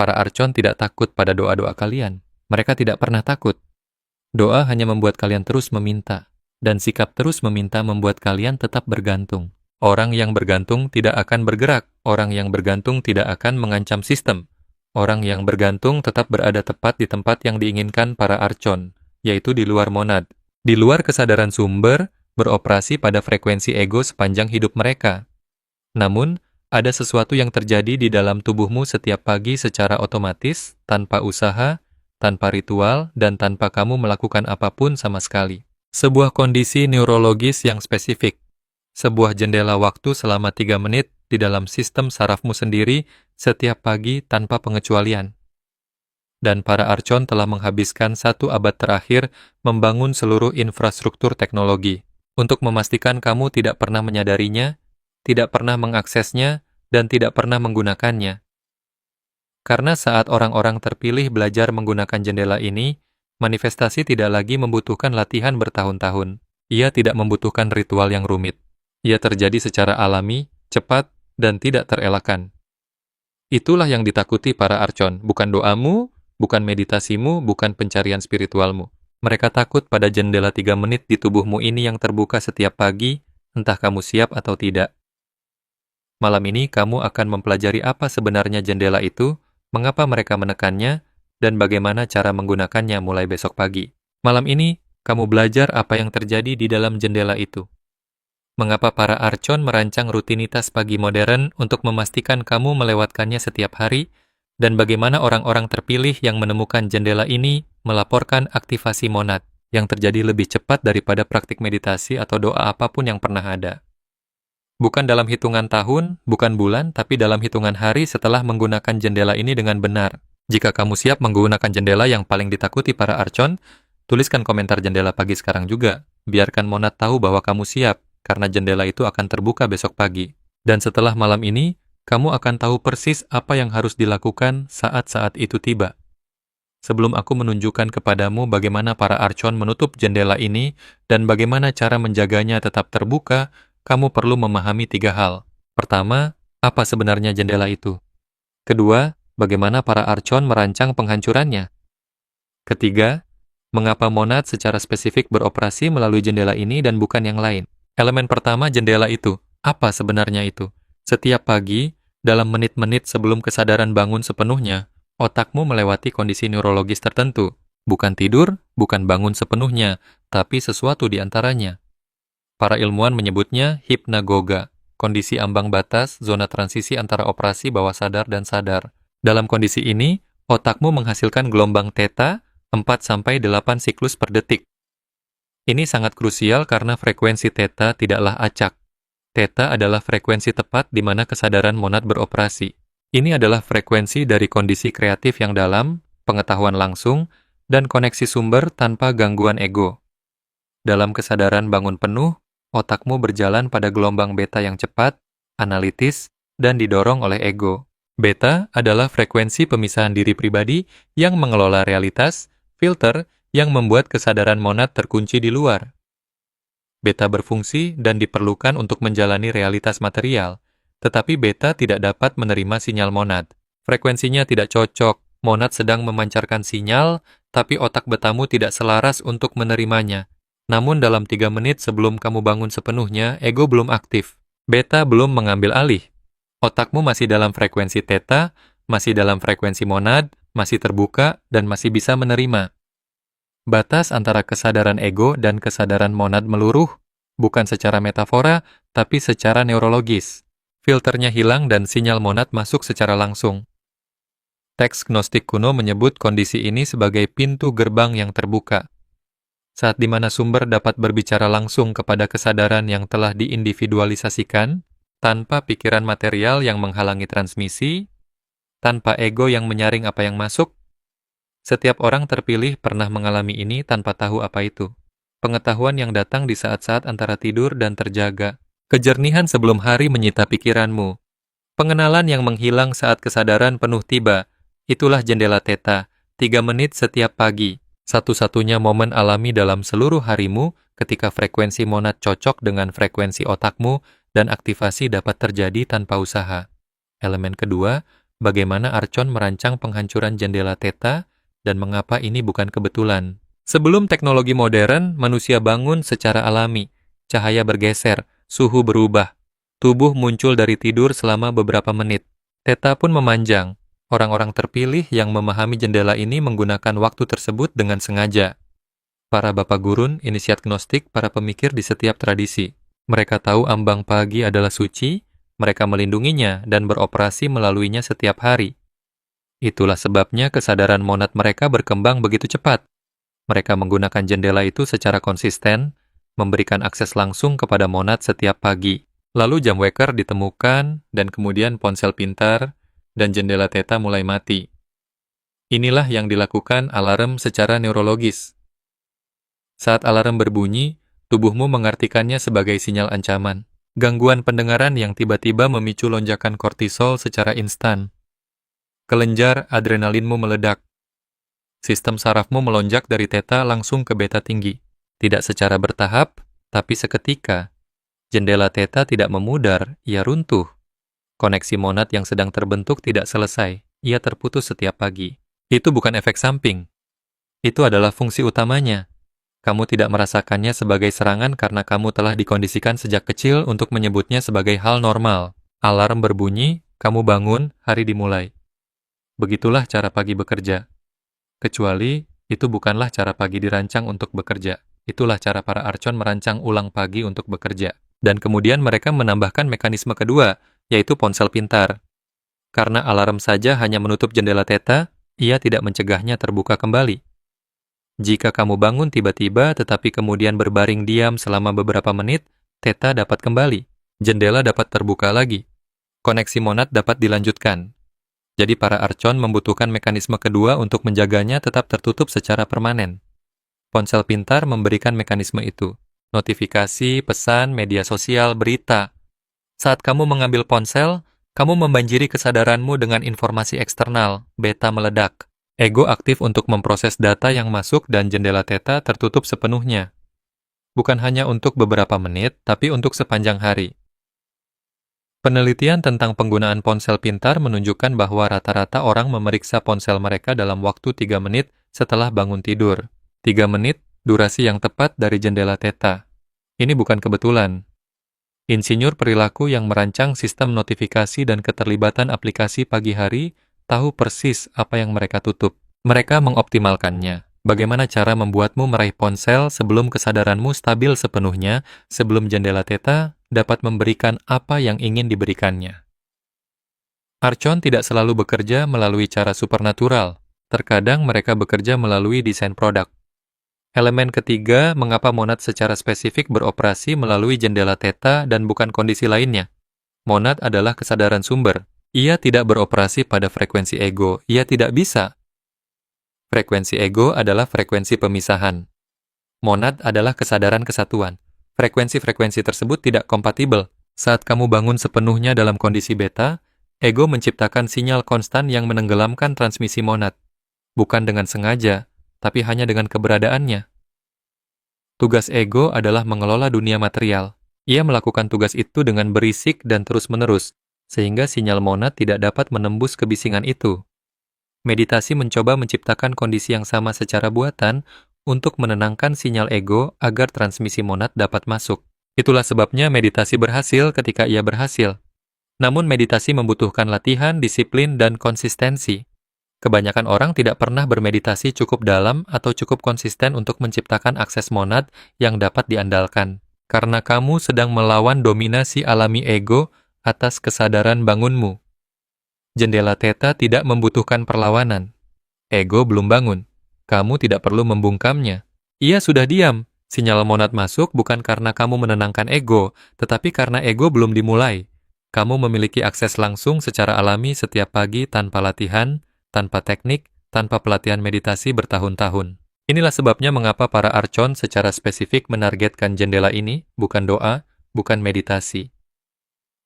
Para archon tidak takut pada doa-doa kalian. Mereka tidak pernah takut. Doa hanya membuat kalian terus meminta, dan sikap terus meminta membuat kalian tetap bergantung. Orang yang bergantung tidak akan bergerak. Orang yang bergantung tidak akan mengancam sistem. Orang yang bergantung tetap berada tepat di tempat yang diinginkan para archon, yaitu di luar monad. Di luar kesadaran sumber, beroperasi pada frekuensi ego sepanjang hidup mereka. Namun, ada sesuatu yang terjadi di dalam tubuhmu setiap pagi secara otomatis, tanpa usaha, tanpa ritual, dan tanpa kamu melakukan apapun sama sekali. Sebuah kondisi neurologis yang spesifik. Sebuah jendela waktu selama 3 menit di dalam sistem sarafmu sendiri setiap pagi tanpa pengecualian. Dan para archon telah menghabiskan 1 abad terakhir membangun seluruh infrastruktur teknologi untuk memastikan kamu tidak pernah menyadarinya, tidak pernah mengaksesnya, dan tidak pernah menggunakannya. Karena saat orang-orang terpilih belajar menggunakan jendela ini, manifestasi tidak lagi membutuhkan latihan bertahun-tahun. Ia tidak membutuhkan ritual yang rumit. Ia terjadi secara alami, cepat, dan tidak terelakkan. Itulah yang ditakuti para archon, bukan doamu, bukan meditasimu, bukan pencarian spiritualmu. Mereka takut pada jendela 3 menit di tubuhmu ini yang terbuka setiap pagi, entah kamu siap atau tidak. Malam ini kamu akan mempelajari apa sebenarnya jendela itu, mengapa mereka menekannya, dan bagaimana cara menggunakannya mulai besok pagi. Malam ini, kamu belajar apa yang terjadi di dalam jendela itu. Mengapa para archon merancang rutinitas pagi modern untuk memastikan kamu melewatkannya setiap hari, dan bagaimana orang-orang terpilih yang menemukan jendela ini melaporkan aktivasi monad yang terjadi lebih cepat daripada praktik meditasi atau doa apapun yang pernah ada. Bukan dalam hitungan tahun, bukan bulan, tapi dalam hitungan hari setelah menggunakan jendela ini dengan benar. Jika kamu siap menggunakan jendela yang paling ditakuti para archon, tuliskan komentar jendela pagi sekarang juga. Biarkan monad tahu bahwa kamu siap, karena jendela itu akan terbuka besok pagi. Dan setelah malam ini, kamu akan tahu persis apa yang harus dilakukan saat-saat itu tiba. Sebelum aku menunjukkan kepadamu bagaimana para archon menutup jendela ini dan bagaimana cara menjaganya tetap terbuka, kamu perlu memahami 3 hal. Pertama, apa sebenarnya jendela itu? Kedua, bagaimana para archon merancang penghancurannya? Ketiga, mengapa monad secara spesifik beroperasi melalui jendela ini dan bukan yang lain? Elemen pertama, jendela itu. Apa sebenarnya itu? Setiap pagi, dalam menit-menit sebelum kesadaran bangun sepenuhnya, otakmu melewati kondisi neurologis tertentu. Bukan tidur, bukan bangun sepenuhnya, tapi sesuatu di antaranya. Para ilmuwan menyebutnya hipnagoga, kondisi ambang batas, zona transisi antara operasi bawah sadar dan sadar. Dalam kondisi ini, otakmu menghasilkan gelombang theta 4-8 siklus per detik. Ini sangat krusial karena frekuensi theta tidaklah acak. Theta adalah frekuensi tepat di mana kesadaran monad beroperasi. Ini adalah frekuensi dari kondisi kreatif yang dalam, pengetahuan langsung, dan koneksi sumber tanpa gangguan ego. Dalam kesadaran bangun penuh, otakmu berjalan pada gelombang beta yang cepat, analitis, dan didorong oleh ego. Beta adalah frekuensi pemisahan diri pribadi yang mengelola realitas, filter yang membuat kesadaran monad terkunci di luar. Beta berfungsi dan diperlukan untuk menjalani realitas material, tetapi beta tidak dapat menerima sinyal monad. Frekuensinya tidak cocok, monad sedang memancarkan sinyal, tapi otak betamu tidak selaras untuk menerimanya. Namun dalam 3 menit sebelum kamu bangun sepenuhnya, ego belum aktif. Beta belum mengambil alih. Otakmu masih dalam frekuensi theta, masih dalam frekuensi monad, masih terbuka, dan masih bisa menerima. Batas antara kesadaran ego dan kesadaran monad meluruh, bukan secara metafora, tapi secara neurologis. Filternya hilang dan sinyal monad masuk secara langsung. Teks Gnostik kuno menyebut kondisi ini sebagai pintu gerbang yang terbuka. Saat di mana sumber dapat berbicara langsung kepada kesadaran yang telah diindividualisasikan, tanpa pikiran material yang menghalangi transmisi, tanpa ego yang menyaring apa yang masuk. Setiap orang terpilih pernah mengalami ini tanpa tahu apa itu. Pengetahuan yang datang di saat-saat antara tidur dan terjaga. Kejernihan sebelum hari menyita pikiranmu. Pengenalan yang menghilang saat kesadaran penuh tiba. Itulah jendela theta, 3 menit setiap pagi. Satu-satunya momen alami dalam seluruh harimu ketika frekuensi monad cocok dengan frekuensi otakmu dan aktivasi dapat terjadi tanpa usaha. Elemen kedua, bagaimana Archon merancang penghancuran jendela Theta dan mengapa ini bukan kebetulan. Sebelum teknologi modern, manusia bangun secara alami. Cahaya bergeser, suhu berubah. Tubuh muncul dari tidur selama beberapa menit. Theta pun memanjang. Orang-orang terpilih yang memahami jendela ini menggunakan waktu tersebut dengan sengaja. Para bapak gurun, inisiat gnostik, para pemikir di setiap tradisi. Mereka tahu ambang pagi adalah suci, mereka melindunginya dan beroperasi melaluinya setiap hari. Itulah sebabnya kesadaran monad mereka berkembang begitu cepat. Mereka menggunakan jendela itu secara konsisten, memberikan akses langsung kepada monad setiap pagi. Lalu jam waker ditemukan, dan kemudian ponsel pintar, dan jendela Theta mulai mati. Inilah yang dilakukan alarm secara neurologis. Saat alarm berbunyi, tubuhmu mengartikannya sebagai sinyal ancaman. Gangguan pendengaran yang tiba-tiba memicu lonjakan kortisol secara instan. Kelenjar adrenalinmu meledak. Sistem sarafmu melonjak dari Theta langsung ke beta tinggi. Tidak secara bertahap, tapi seketika. Jendela Theta tidak memudar, ia runtuh. Koneksi monad yang sedang terbentuk tidak selesai, ia terputus setiap pagi. Itu bukan efek samping. Itu adalah fungsi utamanya. Kamu tidak merasakannya sebagai serangan karena kamu telah dikondisikan sejak kecil untuk menyebutnya sebagai hal normal. Alarm berbunyi, kamu bangun, hari dimulai. Begitulah cara pagi bekerja. Kecuali, itu bukanlah cara pagi dirancang untuk bekerja. Itulah cara para Archon merancang ulang pagi untuk bekerja. Dan kemudian mereka menambahkan mekanisme kedua, yaitu ponsel pintar. Karena alarm saja hanya menutup jendela Theta, ia tidak mencegahnya terbuka kembali. Jika kamu bangun tiba-tiba tetapi kemudian berbaring diam selama beberapa menit, Theta dapat kembali. Jendela dapat terbuka lagi. Koneksi monad dapat dilanjutkan. Jadi para Archon membutuhkan mekanisme kedua untuk menjaganya tetap tertutup secara permanen. Ponsel pintar memberikan mekanisme itu. Notifikasi, pesan, media sosial, berita. Saat kamu mengambil ponsel, kamu membanjiri kesadaranmu dengan informasi eksternal, beta meledak. Ego aktif untuk memproses data yang masuk dan jendela Theta tertutup sepenuhnya. Bukan hanya untuk beberapa menit, tapi untuk sepanjang hari. Penelitian tentang penggunaan ponsel pintar menunjukkan bahwa rata-rata orang memeriksa ponsel mereka dalam waktu 3 menit setelah bangun tidur. 3 menit, durasi yang tepat dari jendela Theta. Ini bukan kebetulan. Insinyur perilaku yang merancang sistem notifikasi dan keterlibatan aplikasi pagi hari tahu persis apa yang mereka tutup. Mereka mengoptimalkannya. Bagaimana cara membuatmu meraih ponsel sebelum kesadaranmu stabil sepenuhnya, sebelum jendela Theta dapat memberikan apa yang ingin diberikannya. Archon tidak selalu bekerja melalui cara supernatural. Terkadang mereka bekerja melalui desain produk. Elemen ketiga, mengapa monad secara spesifik beroperasi melalui jendela Theta dan bukan kondisi lainnya. Monad adalah kesadaran sumber. Ia tidak beroperasi pada frekuensi ego. Ia tidak bisa. Frekuensi ego adalah frekuensi pemisahan. Monad adalah kesadaran kesatuan. Frekuensi-frekuensi tersebut tidak kompatibel. Saat kamu bangun sepenuhnya dalam kondisi beta, ego menciptakan sinyal konstan yang menenggelamkan transmisi monad. Bukan dengan sengaja, tapi hanya dengan keberadaannya. Tugas ego adalah mengelola dunia material. Ia melakukan tugas itu dengan berisik dan terus-menerus, sehingga sinyal monad tidak dapat menembus kebisingan itu. Meditasi mencoba menciptakan kondisi yang sama secara buatan untuk menenangkan sinyal ego agar transmisi monad dapat masuk. Itulah sebabnya meditasi berhasil ketika ia berhasil. Namun meditasi membutuhkan latihan, disiplin, dan konsistensi. Kebanyakan orang tidak pernah bermeditasi cukup dalam atau cukup konsisten untuk menciptakan akses monad yang dapat diandalkan. Karena kamu sedang melawan dominasi alami ego atas kesadaran bangunmu. Jendela Theta tidak membutuhkan perlawanan. Ego belum bangun. Kamu tidak perlu membungkamnya. Ia sudah diam. Sinyal monad masuk bukan karena kamu menenangkan ego, tetapi karena ego belum dimulai. Kamu memiliki akses langsung secara alami setiap pagi tanpa latihan, tanpa teknik, tanpa pelatihan meditasi bertahun-tahun. Inilah sebabnya mengapa para Archon secara spesifik menargetkan jendela ini, bukan doa, bukan meditasi.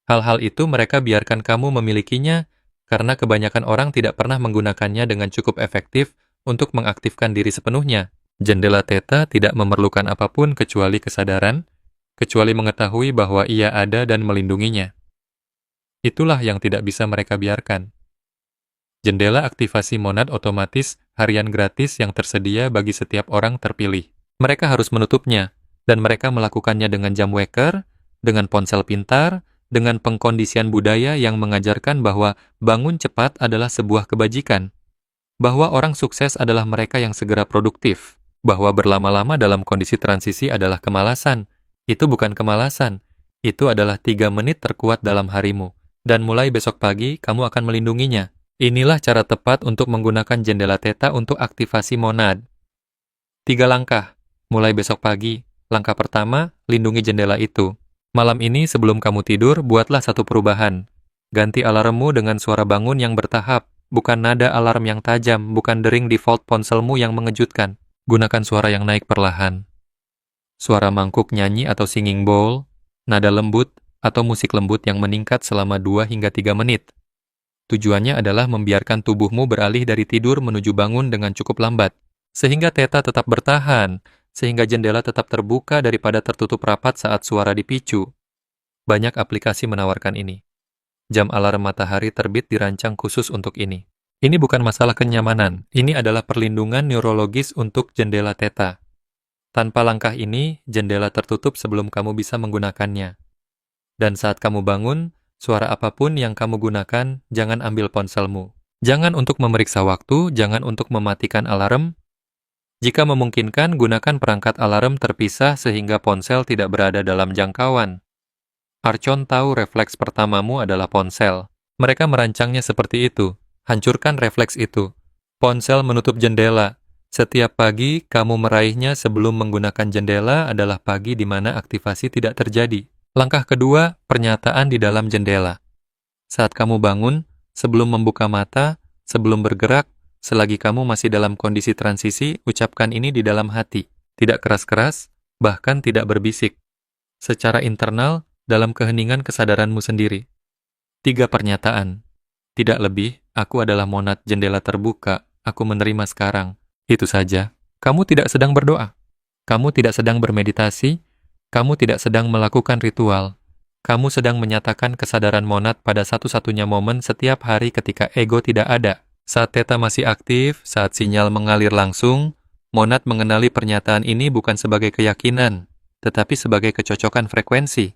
Hal-hal itu mereka biarkan kamu memilikinya karena kebanyakan orang tidak pernah menggunakannya dengan cukup efektif untuk mengaktifkan diri sepenuhnya. Jendela Theta tidak memerlukan apapun kecuali kesadaran, kecuali mengetahui bahwa ia ada dan melindunginya. Itulah yang tidak bisa mereka biarkan. Jendela aktivasi monad otomatis harian gratis yang tersedia bagi setiap orang terpilih. Mereka harus menutupnya, dan mereka melakukannya dengan jam weker, dengan ponsel pintar, dengan pengkondisian budaya yang mengajarkan bahwa bangun cepat adalah sebuah kebajikan, bahwa orang sukses adalah mereka yang segera produktif, bahwa berlama-lama dalam kondisi transisi adalah kemalasan. Itu bukan kemalasan, itu adalah 3 menit terkuat dalam harimu, dan mulai besok pagi kamu akan melindunginya. Inilah cara tepat untuk menggunakan jendela theta untuk aktivasi monad. 3 langkah. Mulai besok pagi. Langkah pertama, lindungi jendela itu. Malam ini sebelum kamu tidur, buatlah satu perubahan. Ganti alarmmu dengan suara bangun yang bertahap, bukan nada alarm yang tajam, bukan dering default ponselmu yang mengejutkan. Gunakan suara yang naik perlahan. Suara mangkuk nyanyi atau singing bowl, nada lembut, atau musik lembut yang meningkat selama 2 hingga 3 menit. Tujuannya adalah membiarkan tubuhmu beralih dari tidur menuju bangun dengan cukup lambat, sehingga theta tetap bertahan, sehingga jendela tetap terbuka daripada tertutup rapat saat suara dipicu. Banyak aplikasi menawarkan ini. Jam alarm matahari terbit dirancang khusus untuk ini. Ini bukan masalah kenyamanan, ini adalah perlindungan neurologis untuk jendela theta. Tanpa langkah ini, jendela tertutup sebelum kamu bisa menggunakannya. Dan saat kamu bangun, suara apapun yang kamu gunakan, jangan ambil ponselmu. Jangan untuk memeriksa waktu, jangan untuk mematikan alarm. Jika memungkinkan, gunakan perangkat alarm terpisah sehingga ponsel tidak berada dalam jangkauan. Archon tahu refleks pertamamu adalah ponsel. Mereka merancangnya seperti itu. Hancurkan refleks itu. Ponsel menutup jendela. Setiap pagi, kamu meraihnya sebelum menggunakan jendela adalah pagi di mana aktivasi tidak terjadi. Langkah kedua, pernyataan di dalam jendela. Saat kamu bangun, sebelum membuka mata, sebelum bergerak, selagi kamu masih dalam kondisi transisi, ucapkan ini di dalam hati. Tidak keras-keras, bahkan tidak berbisik. Secara internal, dalam keheningan kesadaranmu sendiri. 3 pernyataan. Tidak lebih, aku adalah monad jendela terbuka, aku menerima sekarang. Itu saja. Kamu tidak sedang berdoa. Kamu tidak sedang bermeditasi. Kamu tidak sedang melakukan ritual. Kamu sedang menyatakan kesadaran monad pada satu-satunya momen setiap hari ketika ego tidak ada. Saat theta masih aktif, saat sinyal mengalir langsung, monad mengenali pernyataan ini bukan sebagai keyakinan, tetapi sebagai kecocokan frekuensi.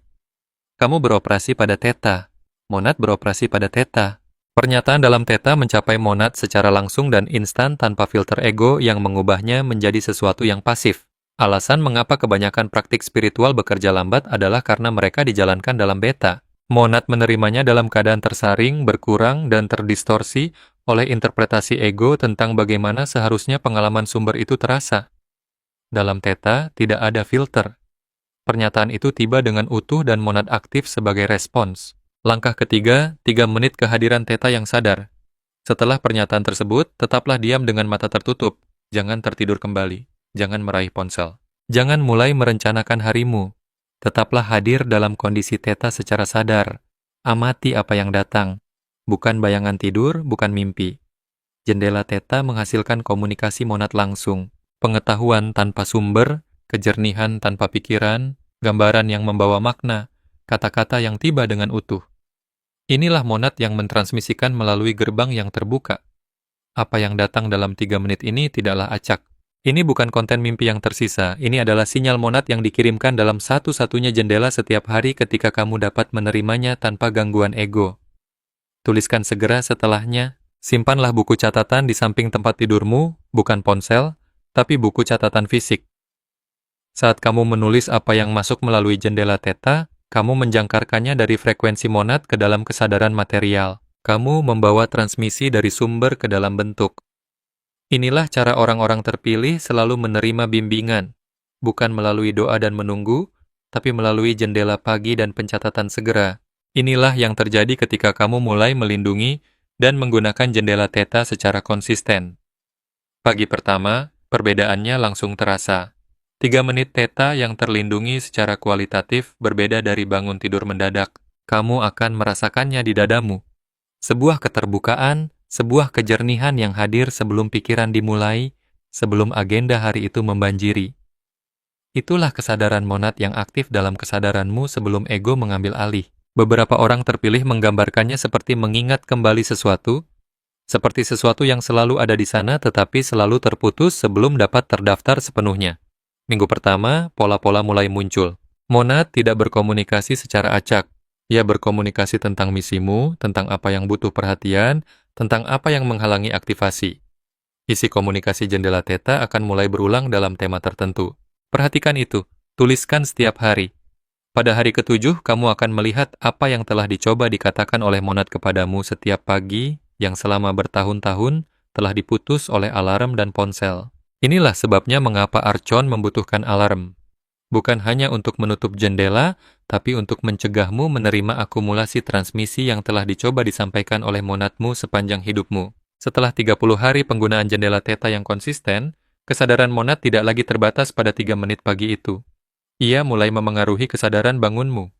Kamu beroperasi pada theta. Monad beroperasi pada theta. Pernyataan dalam theta mencapai monad secara langsung dan instan tanpa filter ego yang mengubahnya menjadi sesuatu yang pasif. Alasan mengapa kebanyakan praktik spiritual bekerja lambat adalah karena mereka dijalankan dalam beta. Monad menerimanya dalam keadaan tersaring, berkurang, dan terdistorsi oleh interpretasi ego tentang bagaimana seharusnya pengalaman sumber itu terasa. Dalam theta, tidak ada filter. Pernyataan itu tiba dengan utuh dan monad aktif sebagai respons. Langkah ketiga, 3 menit kehadiran theta yang sadar. Setelah pernyataan tersebut, tetaplah diam dengan mata tertutup. Jangan tertidur kembali. Jangan meraih ponsel. Jangan mulai merencanakan harimu. Tetaplah hadir dalam kondisi theta secara sadar. Amati apa yang datang. Bukan bayangan tidur, bukan mimpi. Jendela theta menghasilkan komunikasi monad langsung. Pengetahuan tanpa sumber, kejernihan tanpa pikiran, gambaran yang membawa makna, kata-kata yang tiba dengan utuh. Inilah monad yang mentransmisikan melalui gerbang yang terbuka. Apa yang datang dalam 3 menit ini tidaklah acak. Ini bukan konten mimpi yang tersisa, ini adalah sinyal monad yang dikirimkan dalam satu-satunya jendela setiap hari ketika kamu dapat menerimanya tanpa gangguan ego. Tuliskan segera setelahnya, simpanlah buku catatan di samping tempat tidurmu, bukan ponsel, tapi buku catatan fisik. Saat kamu menulis apa yang masuk melalui jendela theta, kamu menjangkarkannya dari frekuensi monad ke dalam kesadaran material. Kamu membawa transmisi dari sumber ke dalam bentuk. Inilah cara orang-orang terpilih selalu menerima bimbingan, bukan melalui doa dan menunggu, tapi melalui jendela pagi dan pencatatan segera. Inilah yang terjadi ketika kamu mulai melindungi dan menggunakan jendela theta secara konsisten. Pagi pertama, perbedaannya langsung terasa. 3 menit theta yang terlindungi secara kualitatif berbeda dari bangun tidur mendadak. Kamu akan merasakannya di dadamu. Sebuah keterbukaan, sebuah kejernihan yang hadir sebelum pikiran dimulai, sebelum agenda hari itu membanjiri. Itulah kesadaran monad yang aktif dalam kesadaranmu sebelum ego mengambil alih. Beberapa orang terpilih menggambarkannya seperti mengingat kembali sesuatu, Seperti sesuatu yang selalu ada di sana tetapi selalu terputus sebelum dapat terdaftar sepenuhnya. Minggu pertama, pola-pola mulai muncul. Monad tidak berkomunikasi secara acak. Ia berkomunikasi tentang misimu, tentang apa yang butuh perhatian, tentang apa yang menghalangi aktivasi. Isi komunikasi jendela Theta akan mulai berulang dalam tema tertentu. Perhatikan itu, tuliskan setiap hari. Pada hari ketujuh, kamu akan melihat apa yang telah dicoba dikatakan oleh monad kepadamu setiap pagi yang selama bertahun-tahun telah diputus oleh alarm dan ponsel. Inilah sebabnya mengapa Archon membutuhkan alarm. Bukan hanya untuk menutup jendela, tapi untuk mencegahmu menerima akumulasi transmisi yang telah dicoba disampaikan oleh monadmu sepanjang hidupmu. Setelah 30 hari penggunaan jendela Theta yang konsisten, kesadaran monad tidak lagi terbatas pada 3 menit pagi itu. Ia mulai memengaruhi kesadaran bangunmu.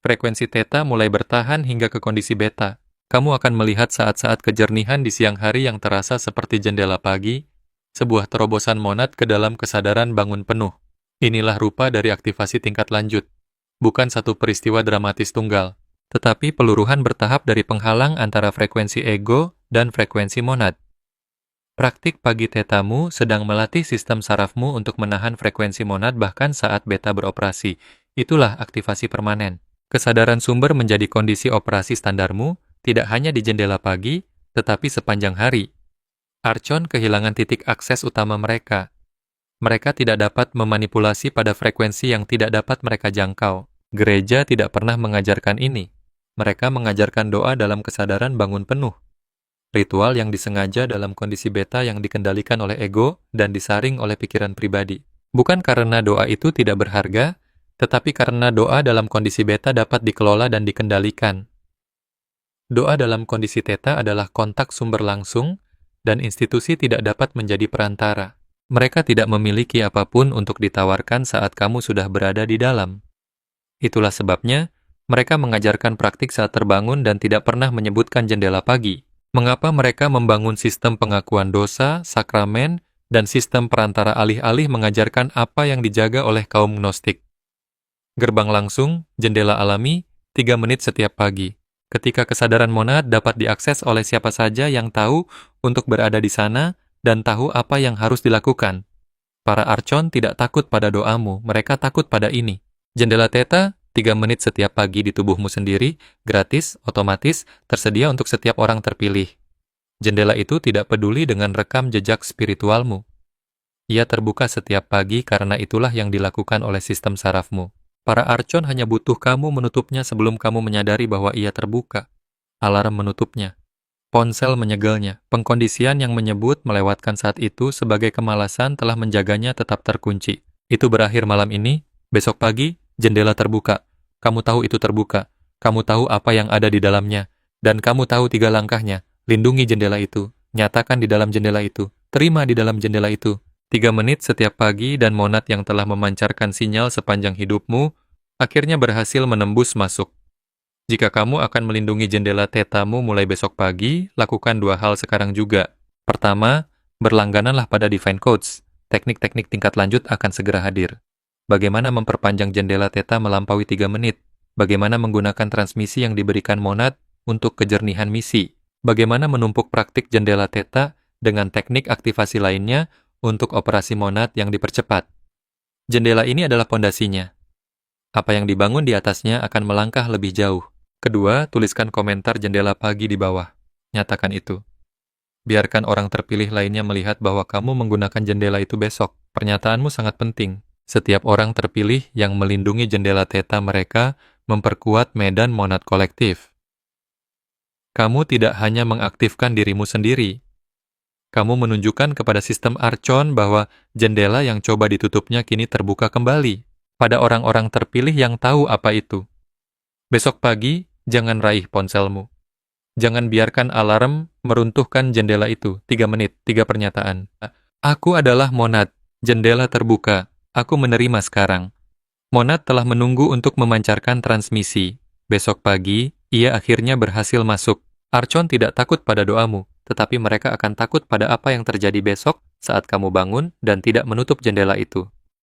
Frekuensi Theta mulai bertahan hingga ke kondisi beta. Kamu akan melihat saat-saat kejernihan di siang hari yang terasa seperti jendela pagi, sebuah terobosan monad ke dalam kesadaran bangun penuh. Inilah rupa dari aktivasi tingkat lanjut. Bukan satu peristiwa dramatis tunggal, tetapi peluruhan bertahap dari penghalang antara frekuensi ego dan frekuensi monad. Praktik pagi tetamu sedang melatih sistem sarafmu untuk menahan frekuensi monad bahkan saat beta beroperasi. Itulah aktivasi permanen. Kesadaran sumber menjadi kondisi operasi standarmu, tidak hanya di jendela pagi, tetapi sepanjang hari. Archon kehilangan titik akses utama mereka. Mereka tidak dapat memanipulasi pada frekuensi yang tidak dapat mereka jangkau. Gereja tidak pernah mengajarkan ini. Mereka mengajarkan doa dalam kesadaran bangun penuh. Ritual yang disengaja dalam kondisi beta yang dikendalikan oleh ego dan disaring oleh pikiran pribadi. Bukan karena doa itu tidak berharga, tetapi karena doa dalam kondisi beta dapat dikelola dan dikendalikan. Doa dalam kondisi theta adalah kontak sumber langsung, dan institusi tidak dapat menjadi perantara. Mereka tidak memiliki apapun untuk ditawarkan saat kamu sudah berada di dalam. Itulah sebabnya, mereka mengajarkan praktik saat terbangun dan tidak pernah menyebutkan jendela pagi. Mengapa mereka membangun sistem pengakuan dosa, sakramen, dan sistem perantara alih-alih mengajarkan apa yang dijaga oleh kaum Gnostik? Gerbang langsung, jendela alami, 3 menit setiap pagi. Ketika kesadaran monad dapat diakses oleh siapa saja yang tahu untuk berada di sana, dan tahu apa yang harus dilakukan. Para Archon tidak takut pada doamu, mereka takut pada ini. Jendela Theta, 3 menit setiap pagi di tubuhmu sendiri, gratis, otomatis, tersedia untuk setiap orang terpilih. Jendela itu tidak peduli dengan rekam jejak spiritualmu. Ia terbuka setiap pagi karena itulah yang dilakukan oleh sistem sarafmu. Para Archon hanya butuh kamu menutupnya sebelum kamu menyadari bahwa ia terbuka. Alarm menutupnya. Ponsel menyegelnya. Pengkondisian yang menyebut melewatkan saat itu sebagai kemalasan telah menjaganya tetap terkunci. Itu berakhir malam ini, besok pagi, jendela terbuka. Kamu tahu itu terbuka. Kamu tahu apa yang ada di dalamnya. Dan kamu tahu 3 langkahnya. Lindungi jendela itu. Nyatakan di dalam jendela itu. Terima di dalam jendela itu. 3 menit setiap pagi dan monad yang telah memancarkan sinyal sepanjang hidupmu, akhirnya berhasil menembus masuk. Jika kamu akan melindungi jendela thetamu mulai besok pagi, lakukan 2 hal sekarang juga. Pertama, berlanggananlah pada Divine Codes. Teknik-teknik tingkat lanjut akan segera hadir. Bagaimana memperpanjang jendela theta melampaui 3 menit? Bagaimana menggunakan transmisi yang diberikan monad untuk kejernihan misi? Bagaimana menumpuk praktik jendela theta dengan teknik aktivasi lainnya untuk operasi monad yang dipercepat? Jendela ini adalah pondasinya. Apa yang dibangun di atasnya akan melangkah lebih jauh. Kedua, tuliskan komentar jendela pagi di bawah. Nyatakan itu. Biarkan orang terpilih lainnya melihat bahwa kamu menggunakan jendela itu besok. Pernyataanmu sangat penting. Setiap orang terpilih yang melindungi jendela theta mereka memperkuat medan monad kolektif. Kamu tidak hanya mengaktifkan dirimu sendiri. Kamu menunjukkan kepada sistem Archon bahwa jendela yang coba ditutupnya kini terbuka kembali pada orang-orang terpilih yang tahu apa itu. Besok pagi, jangan raih ponselmu. Jangan biarkan alarm meruntuhkan jendela itu. 3 menit, 3 pernyataan. Aku adalah monad, jendela terbuka. Aku menerima sekarang. Monad telah menunggu untuk memancarkan transmisi. Besok pagi, ia akhirnya berhasil masuk. Archon tidak takut pada doamu, tetapi mereka akan takut pada apa yang terjadi besok saat kamu bangun dan tidak menutup jendela itu.